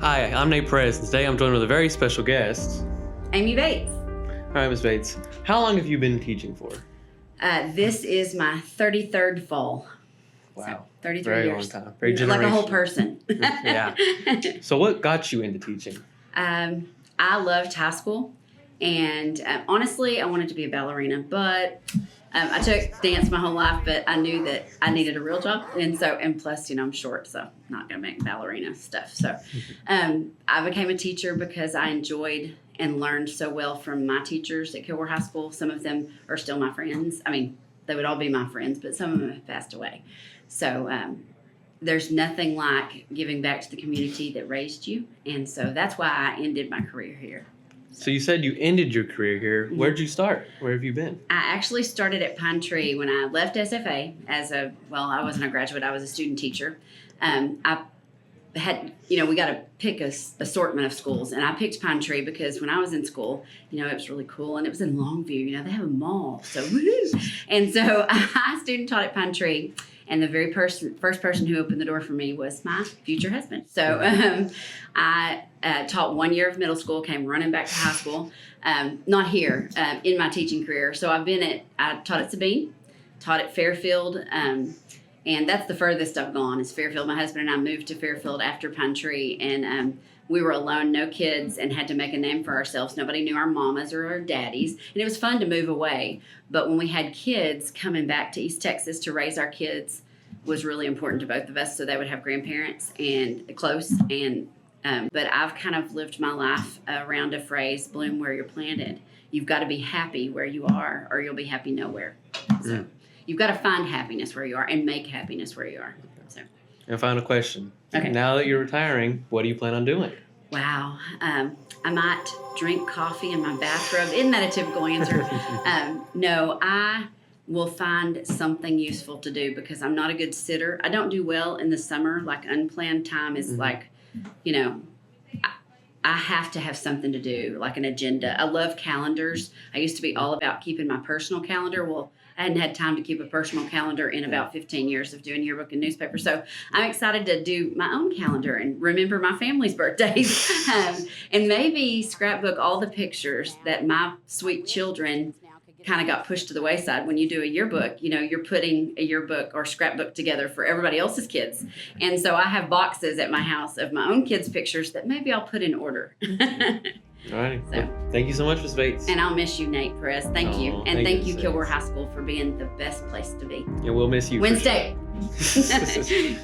Hi, I'm Nate Perez, and today I'm joined with a very special guest. Amy Bates. All right, Ms. Bates. How long have you been teaching for? This is my 33rd fall. Wow. So 33 very years. long time. Very generational. Like a whole person. Yeah. So what got you into teaching? I loved high school, and honestly, I wanted to be a ballerina, but I took dance my whole life, but I knew that I needed a real job, and plus, I'm short, so I'm not going to make ballerina stuff. So I became a teacher because I enjoyed and learned so well from my teachers at Kilgore High School. Some of them are still my friends. I mean, they would all be my friends, but some of them have passed away. So there's nothing like giving back to the community that raised you, and so that's why I ended my career here. So you said you ended your career here. Mm-hmm. Where'd you start? Where have you been? I actually started at Pine Tree when I left SFA I wasn't a graduate, I was a student teacher. I had, we got to pick a assortment of schools, and I picked Pine Tree because when I was in school, it was really cool, and it was in Longview, they have a mall, so woohoo! And so I student taught at Pine Tree, and the very first person who opened the door for me was my future husband. So I taught 1 year of middle school, came running back to high school, not here, in my teaching career. So I taught at Sabine, taught at Fairfield, and that's the furthest I've gone is Fairfield. My husband and I moved to Fairfield after Pine Tree, and we were alone, no kids, and had to make a name for ourselves. Nobody knew our mamas or our daddies, and it was fun to move away. But when we had kids, coming back to East Texas to raise our kids was really important to both of us, so they would have grandparents and close. And but I've kind of lived my life around a phrase, bloom where you're planted. You've got to be happy where you are, or you'll be happy nowhere. So you've got to find happiness where you are and make happiness where you are. So. And final question. Okay. Now that you're retiring, what do you plan on doing? Wow. I might drink coffee in my bathrobe. Isn't that a typical answer? No, I will find something useful to do because I'm not a good sitter. I don't do well in the summer. Like unplanned time is like, I have to have something to do, like an agenda. I love calendars. I used to be all about keeping my personal calendar. Well, I hadn't had time to keep a personal calendar in about 15 years of doing yearbook and newspaper. So I'm excited to do my own calendar and remember my family's birthdays and maybe scrapbook all the pictures that my sweet children kind of got pushed to the wayside. When you do a yearbook, you're putting a yearbook or scrapbook together for everybody else's kids. And so I have boxes at my house of my own kids' pictures that maybe I'll put in order. All right. So, well, thank you so much, Ms. Bates. And I'll miss you, Nate Perez. Thank you. And thank you, Ms. Kilgore Bates. High School, for being the best place to be. Yeah, we'll miss you. Wednesday. For sure.